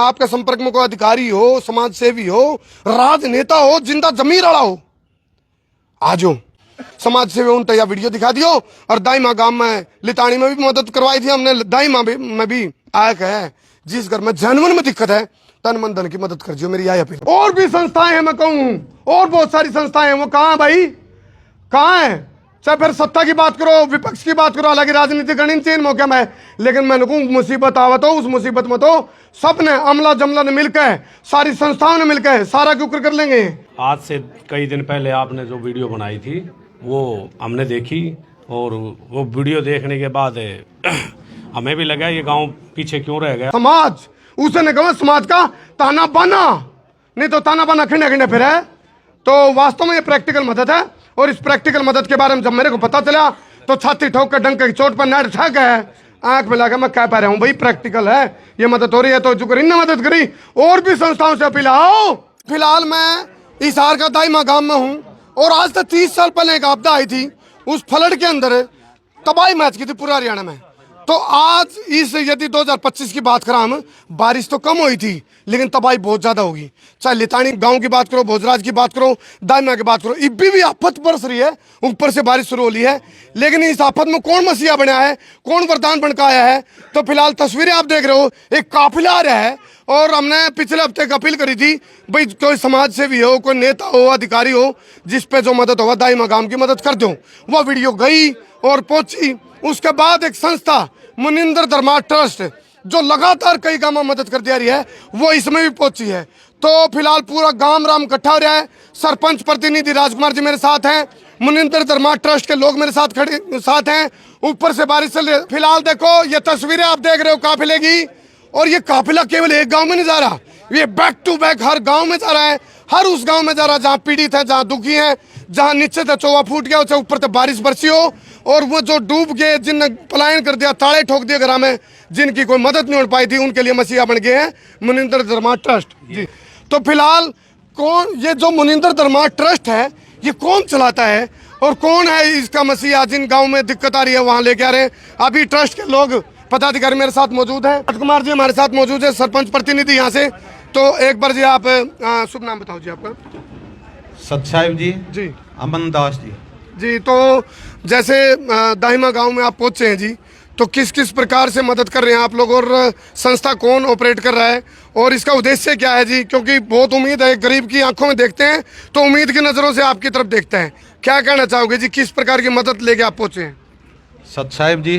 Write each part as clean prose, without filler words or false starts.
आपके संपर्क में कोई अधिकारी हो, समाज सेवी हो, राजनेता हो, जिंदा जमीर वाला हो, आ जाओ। समाज सेवी उन तैयार वीडियो दिखा दियो। और दाइमा गांव में लितानी में भी मदद करवाई थी हमने, दाइमा में भी आया है। जिस घर में जनवन में दिक्कत है, तन मन धन की मदद कर दियो, मेरी यही अपील। और भी संस्थाएं हैं, मैं कहूँ और बहुत सारी संस्थाएं हैं, वो कहाँ है भाई, कहाँ है? चाहे फिर सत्ता की बात करो, विपक्ष की बात करो, हालांकि राजनीति गणित चीन मौके में, लेकिन मैंने कहूँ मुसीबत आवत हो, उस मुसीबत में तो सबने अमला जमला ने मिलकर, सारी संस्थाओं ने मिलकर सारा क्यों कर लेंगे। आज से कई दिन पहले आपने जो वीडियो बनाई थी वो हमने देखी, और वो वीडियो देखने के बाद हमें भी लगा ये गांव पीछे क्यों रह गया। समाज उसने कहा समाज का ताना बाना, नहीं तो ताना बाना खिंडे खिंडे फिर है। तो वास्तव में ये प्रैक्टिकल मदद है, और इस प्रैक्टिकल मदद के बारे में जब मेरे को पता चला तो छाती ठोक कर डंक की चोट पर नेट ठग है, आंख में लगा मैं कह पा रहा हूँ भाई प्रैक्टिकल है, ये मदद हो रही है। तो जो करी ने मदद करी, और भी संस्थाओं से अपील आओ। फिलहाल मैं हिसार का दाइमा गांव में हूँ, और आज से 30 साल पहले एक आपदा आई थी, उस फ्लड के अंदर तबाही मैच की थी पूरा हरियाणा में। तो आज इस यदि 2025 की बात करा हम, बारिश तो कम हुई थी लेकिन तबाही बहुत ज्यादा होगी। चाहे लितानी गांव की बात करो, भोजराज की बात करो, दाइमा की बात करो, इब्बी भी आफत बरस रही है, ऊपर से बारिश शुरू हो रही है। लेकिन इस आफत में कौन मसीहा बना है, कौन वरदान बन के आया है? तो फिलहाल तस्वीरें आप देख रहे हो, एक काफिला आ रहा है। और हमने पिछले हफ्ते एक अपील करी थी, भाई कोई समाज सेवी हो, कोई नेता हो, अधिकारी हो, जिस पे जो मदद होगा दाइमा गांव की मदद कर दो। वो वीडियो गई और पहुंची। उसके बाद एक संस्था मुनिंदर धर्मार्थ ट्रस्ट, जो लगातार कई गांव में मदद कर दे रही है, वो इसमें भी पहुंची है। तो फिलहाल पूरा गांव राम इकट्ठा हो रहा है। सरपंच प्रतिनिधि राजकुमार जी मेरे साथ हैं, मुनिंदर धर्मार्थ ट्रस्ट के लोग मेरे साथ हैं। ऊपर से बारिश चल रही है। फिलहाल देखो ये तस्वीरें आप देख रहे हो काफिले की, और ये काफिला केवल एक गांव में नहीं जा रहा, ये बैक टू बैक हर गांव में जा रहा है। हर उस गांव में जा रहा है जहां पीड़ित है, जहां दुखी है, जहां नीचे से चौवा फूट गया, उसे ऊपर से बारिश बरसी हो, और वो जो डूब गए, जिनने पलायन कर दिया, ताले ठोक दिए घर में, जिनकी कोई मदद नहीं हो पाई थी, उनके लिए मसीहा बन गए हैं मुनिंदर धर्मार्थ ट्रस्ट जी। तो फिलहाल कौन ये जो मुनिंदर धर्मार्थ ट्रस्ट है, ये कौन चलाता है और कौन है इसका मसीहा? जिन गाँव में दिक्कत आ रही है वहाँ लेके आ रहे हैं। अभी ट्रस्ट के लोग पदाधिकारी मेरे साथ मौजूद हैं, राजकुमार जी हमारे साथ मौजूद है, सरपंच प्रतिनिधि यहाँ से। तो एक बार जी आप शुभ नाम बताओ जी आपका। सतसाहिब जी, अमन दास जी। तो जैसे दाहिमा गांव में आप पहुंचे हैं जी, तो किस किस प्रकार से मदद कर रहे हैं आप लोग, और संस्था कौन ऑपरेट कर रहा है, और इसका उद्देश्य क्या है जी? क्योंकि बहुत उम्मीद है, गरीब की आंखों में देखते हैं तो उम्मीद की नज़रों से आपकी तरफ देखते हैं। क्या कहना चाहोगे जी, किस प्रकार की मदद लेके आप पहुंचे हैं? सतसाहिब जी,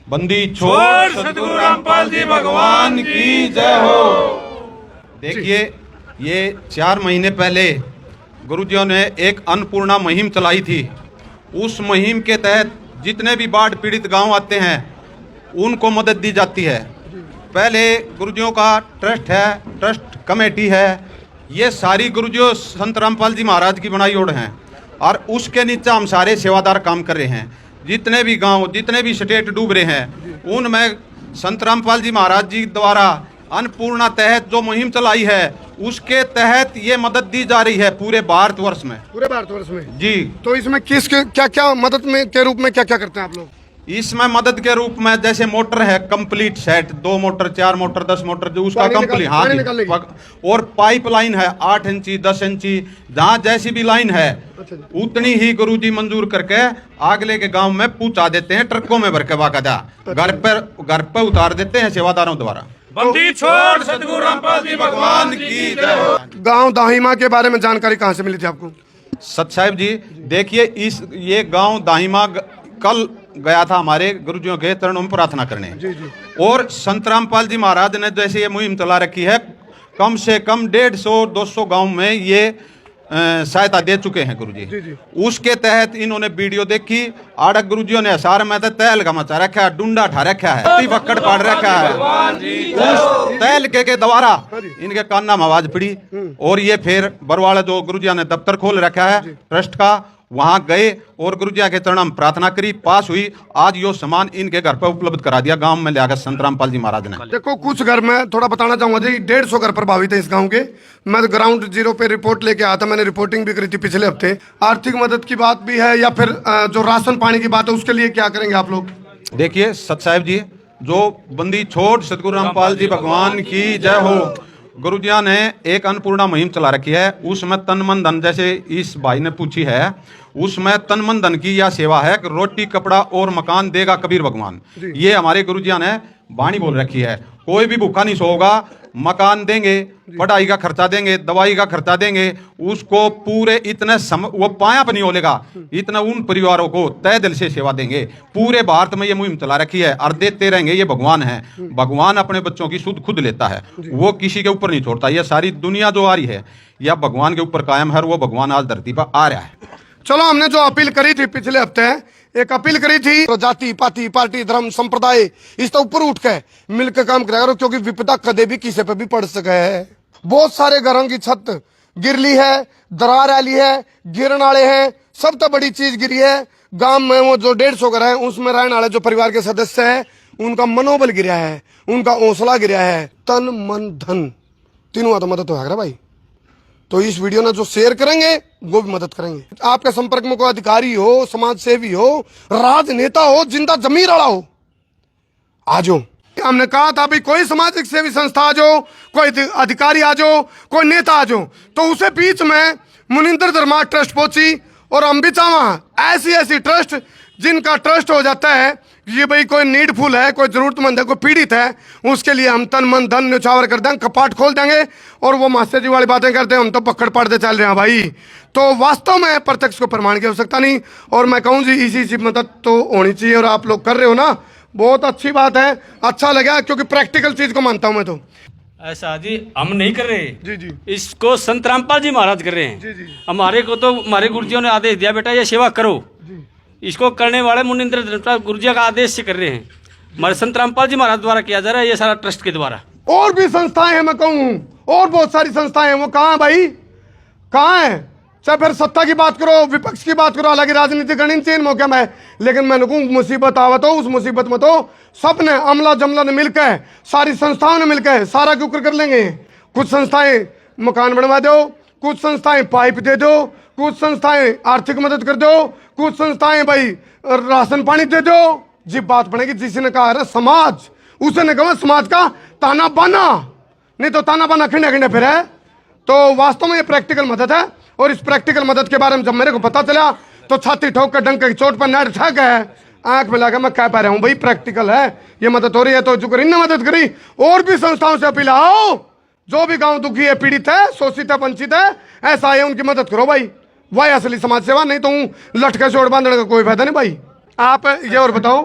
बंदी छोड़ सतगुरु रामपाल जी भगवान की जय हो। देखिए, ये 4 महीने पहले गुरुजियों ने एक अन्नपूर्णा मुहिम चलाई थी। उस मुहिम के तहत जितने भी बाढ़ पीड़ित गांव आते हैं उनको मदद दी जाती है। पहले गुरुजियों का ट्रस्ट है, ट्रस्ट कमेटी है, ये सारी गुरुजियों संत रामपाल जी महाराज की बनाई ओर हैं, और उसके नीचे हम सारे सेवादार काम कर रहे हैं। जितने भी गांव, जितने भी स्टेट डूब रहे हैं, उनमें संत रामपाल जी महाराज जी द्वारा अन्नपूर्णा तहत जो मुहिम चलाई है, उसके तहत ये मदद दी जा रही है पूरे भारतवर्ष में। पूरे भारतवर्ष में जी। तो इसमें किस क्या क्या मदद में के रूप में क्या क्या करते हैं आप लोग? इसमें मदद के रूप में जैसे मोटर है complete set, 2 motor, 4 motor, 10 motor, जो उसका कंप्लीट, हाँ जी। और पाइप लाइन है 8 इंची, 10 इंची, जहाँ जैसी भी लाइन है उतनी ही गुरुजी मंजूर करके अगले के गांव में पहुंचा देते हैं, ट्रकों में भर के बाकायदा घर पर उतार देते हैं सेवादारों द्वारा। बंदी छोड़ सतगुरु रामपाल जी भगवान की जय हो। गांव दाहिमा के बारे में जानकारी कहाँ से मिली थी आपको? सतसाहिब जी, देखिए ये गांव दाहिमा कल गया था हमारे गुरुजियों के चरणों में प्रार्थना करने जी। और संत रामपाल जी महाराज ने जैसे ये मुहिम चला रखी है, कम से कम 150-200 गांव में ये सहायता दे चुके हैं गुरुजी। उसके तहत इन्होंने वीडियो देखी, आड़क गुरुजियों ने सार में तो तैल का मचा रखा है, डूंडा ठा रखा है, वक्कड़ पाड़ रखा है। उस तैल के द्वारा इनके कान में आवाज पड़ी, और ये फिर बरवाड़ा जो गुरुजिया ने दफ्तर खोल रखा है ट्रस्ट का, वहां गए और गुरुजिया के चरणों में प्रार्थना करी, पास हुई। आज यो सामान इनके घर पर उपलब्ध करा दिया गांव में ले संत रामपाल जी महाराज ने। देखो, कुछ घर में थोड़ा बताना चाहूंगा जी, 150 घर प्रभावित है इस गांव के। मैं ग्राउंड जीरो पे रिपोर्ट लेके आया था, मैंने रिपोर्टिंग भी करी थी पिछले हफ्ते। आर्थिक मदद की बात भी है, या फिर जो राशन पानी की बात है, उसके लिए क्या करेंगे आप लोग? देखिए सत साहिब जी, जो बंदी छोड़ सतगुरु रामपाल जी भगवान की जय हो। गुरु जी ने एक अन्नपूर्णा मुहिम चला रखी है, उसमें तन मन धन, जैसे इस भाई ने पूछी है, उसमें तन मन धन की यह सेवा है कि रोटी कपड़ा और मकान देगा कबीर भगवान। ये हमारे गुरु जी ने वाणी बोल रखी है। कोई भी भूखा नहीं सोएगा, मकान देंगे, पढ़ाई का खर्चा देंगे, दवाई का खर्चा देंगे, उसको पूरे इतने वो पाया पर नहीं होलेगा, इतना उन परिवारों को तय दिल से सेवा देंगे। पूरे भारत में ये मुहिम चला रखी है और देते रहेंगे। ये भगवान है, भगवान अपने बच्चों की सुध खुद लेता है, वो किसी के ऊपर नहीं छोड़ता। ये सारी दुनिया जो आ रही है यह भगवान के ऊपर कायम है, और वो भगवान आज धरती पर आ रहा है। चलो, हमने जो अपील करी थी पिछले हफ्ते, एक अपील करी थी, तो जाति पाति पार्टी धर्म संप्रदाय इसके ऊपर उठ के मिलकर काम करेगा, क्योंकि विपदा कदे भी किसी पे भी पड़ सके है। बहुत सारे घरों की छत गिरली है, दरार आली है, गिरन वाले हैं, सब तो बड़ी चीज गिरी है। गांव में वो जो 150 घर है उसमें रहने वाले जो परिवार के सदस्य है उनका मनोबल गिरा है, उनका हौसला गिरा है, तन मन धन तीनों तो मदद होगा भाई। तो इस वीडियो ने जो शेयर करेंगे वो भी मदद करेंगे। आपके संपर्क में कोई अधिकारी हो, समाज सेवी हो, राजनेता हो, जिंदा जमीर वाला हो, आ जाओ। हमने कहा था भाई कोई सामाजिक सेवी संस्था आ जाओ, कोई अधिकारी आ जाओ, कोई नेता आ जाओ, तो उसे बीच में मुनिंदर धर्मा ट्रस्ट पहुंची, और हम भी चाहवा ऐसी ट्रस्ट जिनका ट्रस्ट हो जाता है ये भाई कोई नीडफुल है, कोई जरूरतमंद है, कोई पीड़ित है, उसके लिए हम तन मन धन न्यौछावर कर देंगे, कपाट खोल देंगे, और वो मास्टर जी वाली बातें करते हैं हम तो पकड़ पड़ते चल रहे हैं भाई। तो वास्तव में प्रत्यक्ष को प्रमाण की आवश्यकता नहीं, और मैं कहूँ जी इसी मदद तो होनी चाहिए, और आप लोग कर रहे हो ना, बहुत अच्छी बात है, अच्छा लगा, क्योंकि प्रैक्टिकल चीज को मानता हूँ मैं। तो ऐसा जी हम नहीं कर रहे जी जी, इसको संत रामपाल जी महाराज कर रहे हैं जी जी, हमारे को तो हमारे गुरुजियों ने आदेश दिया बेटा ये सेवा करो, इसको करने वाले मुनिंद्र गुरुजी का आदेश से कर रहे हैं। हमारे संत रामपाल जी महाराज द्वारा किया जा रहा है ये सारा ट्रस्ट के द्वारा। और भी संस्थाएं हैं, मैं कहूँ और बहुत सारी संस्थाएं हैं, वो कहाँ है भाई, कहाँ है? चाहे फिर सत्ता की बात करो, विपक्ष की बात करो, हालांकि राजनीति करनी चाहिए मौके में, लेकिन मैं कहूँ मुसीबत आवत हो, उस मुसीबत में तो सबने अमला जमला ने मिलकर, सारी संस्थाओं ने मिलकर सारा के ऊपर कर लेंगे। कुछ संस्थाएं मकान बनवा दो, कुछ संस्थाएं पाइप दे दो, कुछ संस्थाएं आर्थिक मदद कर दो, कुछ संस्थाएं भाई राशन पानी दे दो। जी बात बनेगी, जिसने कहा है समाज, उसने कहा समाज का ताना बाना, नहीं तो ताना बाना खिंडे खिंडे फिर है। तो वास्तव में ये प्रैक्टिकल मदद है, और इस प्रैक्टिकल मदद के बारे में जब मेरे को पता चला तो छाती ठोक कर डंक की चोट पर नेट ठग है, आंख में लगा, मैं कह पा रहा हूँ भाई प्रैक्टिकल है, ये मदद हो रही है। तो जो ने मदद करी, और भी संस्थाओं से अपील, आओ जो भी गांव दुखी है, पीड़ित है, शोषित है, वंचित है, ऐसा है, उनकी मदद करो भाई, वही असली समाज सेवा, नहीं तो लटके चोट बांधने का कोई फायदा नहीं भाई। आप ये और बताओ,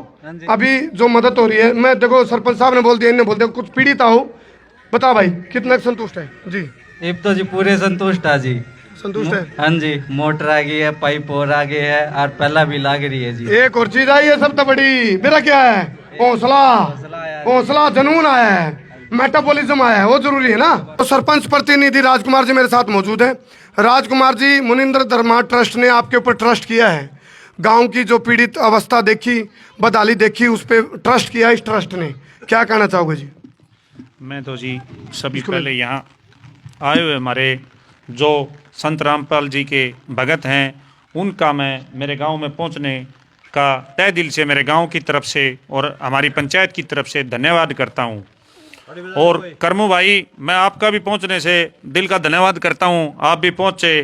अभी जो मदद हो रही है, मैं देखो सरपंच साहब ने बोल दिया, इन्हें बोल दिया, कुछ पीड़ित हो, बताओ भाई कितना संतुष्ट है? जी अब तो जी पूरे संतुष्ट है जी, संतुष्ट है। हाँ जी, मोटर आ गई है, पाइप और आ गए है, और पहला भी लाग रही है जी। एक और चीज आई है सब तो बड़ी, मेरा क्या है, हौसला जुनून आया है, मेटाबॉलिज्म आया है, वो जरूरी है ना। तो सरपंच प्रतिनिधि राजकुमार जी मेरे साथ मौजूद है। राजकुमार जी, मुनिंद्र धर्मा ट्रस्ट ने आपके ऊपर ट्रस्ट किया है, गांव की जो पीड़ित अवस्था देखी, बदहाली देखी, उस पर ट्रस्ट किया इस ट्रस्ट ने, क्या कहना चाहोगे जी? मैं तो जी सभी पहले यहाँ आए हुए हमारे जो संत रामपाल जी के भगत हैं, उनका मैं मेरे गांव में पहुंचने का तय दिल से मेरे गांव की तरफ से और हमारी पंचायत की तरफ से धन्यवाद करता हूं। और करमू भाई, मैं आपका भी पहुंचने से दिल का धन्यवाद करता हूं, आप भी पहुंचे,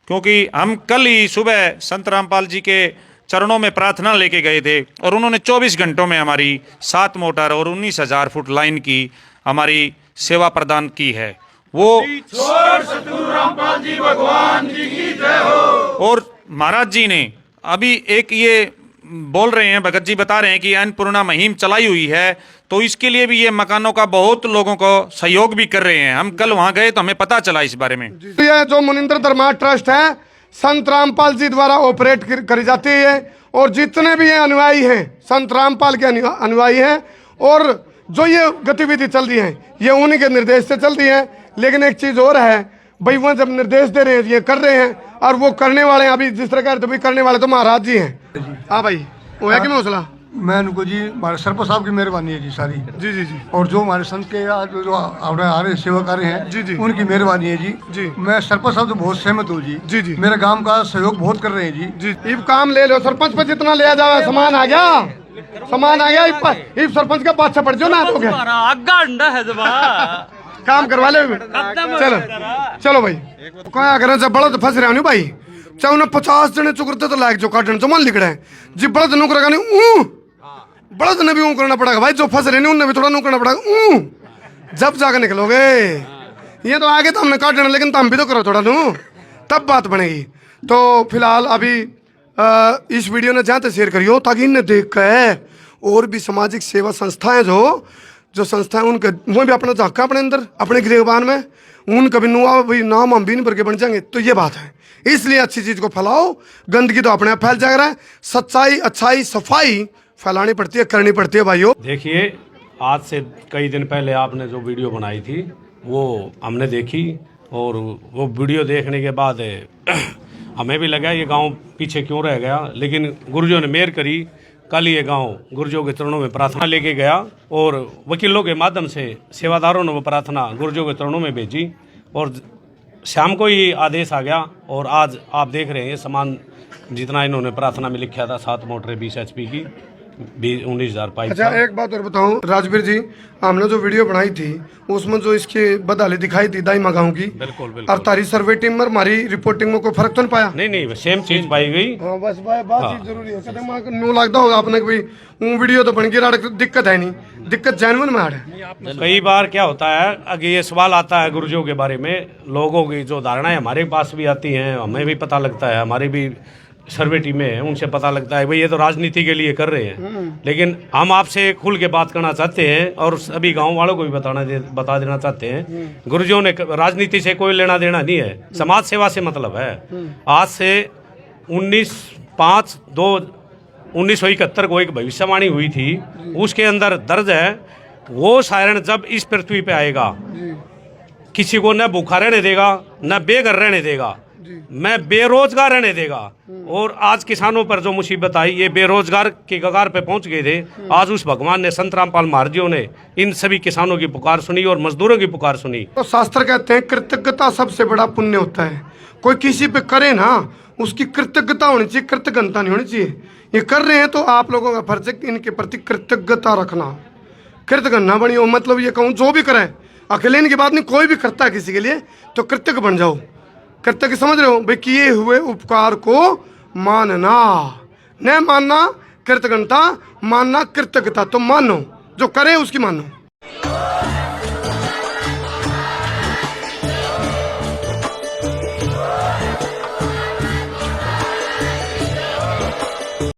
क्योंकि हम कल ही सुबह संत रामपाल जी के चरणों में प्रार्थना लेके गए थे, और उन्होंने 24 घंटों में हमारी 7 मोटर और 19,000 फुट लाइन की हमारी सेवा प्रदान की है। वो सतगुरु रामपाल जी भगवान जी की जय हो। और महाराज जी ने अभी एक ये बोल रहे हैं, भगत जी बता रहे हैं कि अन्नपूर्णा मुहिम चलाई हुई है, तो इसके लिए भी ये मकानों का बहुत लोगों को सहयोग भी कर रहे हैं। हम कल वहां गए तो हमें पता चला इस बारे में। ये जो मुनिंद्र धर्मा ट्रस्ट है, संत रामपाल जी द्वारा ऑपरेट करी जाती है, और जितने भी ये अनुयायी हैं संत रामपाल के अनुयायी हैं, और जो ये गतिविधि चल रही है ये उन्हीं के निर्देश से चल रही है। लेकिन एक चीज और है भाई, वो जब निर्देश दे रहे हैं ये कर रहे हैं, और वो करने वाले हैं, अभी जिस तरह का तो भी करने वाले तो महाराज जी हैं। हाँ भाई, वो है कि मैं हौसला, मैं उनको जी हमारे सरपंच साहब की मेहरबानी है जी सारी। जी जी जी, और जो हमारे संत के जो आ रहे सेवा कर रहे हैं जी जी, उनकी मेहरबानी है जी। जी, मैं सरपंच साहब तो बहुत सहमत हूँ जी। जी जी, मेरे गांव का सहयोग बहुत कर रहे हैं जी। जी, इब काम ले लो, सरपंच पर जितना लिया जाए सामान आ गया, सामान आ गया इस सरपंच का बादशाह पड़ जाओ ना तो क्या आगा अंडा है जबा काम करवा ले चलो चलो भाई क्या करें जब बड़ा तो फंस रहे हो नहीं भाई चाहे उन्हें 50 जने चुकरते तो लायक जो काटने तो मन लिखड़ा है जी बड़ा तो नौकर नहीं बड़ा तो भी ऊँ करना पड़ेगा भाई जो फंस रहे नहीं उन्हें भी थोड़ा नू करना पड़ेगा जब जाकर निकलोगे ये तो आगे तो हमने काट लेना लेकिन तुम भी तो करो थोड़ा नू तब बात बनेगी। तो फिलहाल अभी इस वीडियो ने जहाँ तक शेयर करियो ताकि इन्हें देख कर और भी सामाजिक सेवा संस्थाएं जो संस्थाएं उनके वो भी अपना झाँका अपने अंदर अपने गिरबान में उन कभी नुआ भाई नाम हम भी नहीं भर के बन जाएंगे। तो ये बात है, इसलिए अच्छी चीज़ को फैलाओ, गंदगी तो अपने आप फैल जा रहा है। सच्चाई अच्छाई सफाई फैलानी पड़ती है, करनी पड़ती है भाइयों। देखिए आज से कई दिन पहले आपने जो वीडियो बनाई थी वो हमने देखी और वो वीडियो देखने के बाद हमें भी लगा ये गांव पीछे क्यों रह गया, लेकिन गुरुजियों ने मेहर करी। कल ये गांव गुरुजियों के चरणों में प्रार्थना लेके गया और वकीलों के माध्यम से सेवादारों ने वो प्रार्थना गुरुजियों के चरणों में भेजी और शाम को ही आदेश आ गया। और आज आप देख रहे हैं ये सामान जितना इन्होंने प्रार्थना में लिखा था 7 मोटरें 20 HP की 19,000 पाइप। अच्छा एक बात और बताऊं राजवीर जी, हमने जो वीडियो बनाई थी उसमें जो इसकी बदहाली दिखाई थी दाई गाँव की, बिल्कुल बिल्कुल, और तारी सर्वे टीम में हमारी रिपोर्टिंग में कोई फर्क तो नहीं पाया? नहीं सेम चीज पाई गई। हाँ बस भाई बात चीज जरूरी है। कदम न्यू लगता होगा आपने कि भाई वो वीडियो तो बन गई, दिक्कत है नहीं, दिक्कत जेन्युइन में आ है। कई बार क्या होता है अगर ये सवाल आता है गुरुजियों के बारे में, लोगों की जो धारणाएं हमारे पास भी आती हैं, हमें भी पता लगता है, हमारी भी सर्वे टीमें हैं उनसे पता लगता है भाई ये तो राजनीति के लिए कर रहे हैं, लेकिन हम आपसे खुल के बात करना चाहते हैं और सभी गांव वालों को भी बता देना चाहते हैं गुरुजियों ने राजनीति से कोई लेना देना नहीं है, समाज सेवा से मतलब है। आज से 1971 को एक भविष्यवाणी हुई थी, उसके अंदर दर्ज है वो सायरन जब इस पृथ्वी पे आएगा किसी को न भूखा रहने देगा न बेघर रहने देगा, मैं बेरोजगार रहने देगा। और आज किसानों पर जो मुसीबत आई ये बेरोजगार के कगार पे पहुंच गए थे। आज उस भगवान ने संत रामपाल महाराजियों ने इन सभी किसानों की पुकार सुनी और मजदूरों की पुकार सुनी। तो शास्त्र कहते हैं कृतज्ञता सबसे बड़ा पुण्य होता है। कोई किसी पे करे ना उसकी कृतज्ञता होनी चाहिए, कृतज्ञता नहीं होनी चाहिए। ये कर रहे हैं तो आप लोगों का फर्ज है इनके प्रति कृतज्ञता रखना, कृतज्ञ ना बनी हो। मतलब ये कहूँ जो भी करे अकेले की बात नहीं, कोई भी करता है किसी के लिए तो कृतज्ञ बन जाओ। कृतज्ञ समझ रहे हो भाई, किए हुए उपकार को मानना, न मानना कृतज्ञता, मानना कृतज्ञता। तो मानो जो करे उसकी मानो।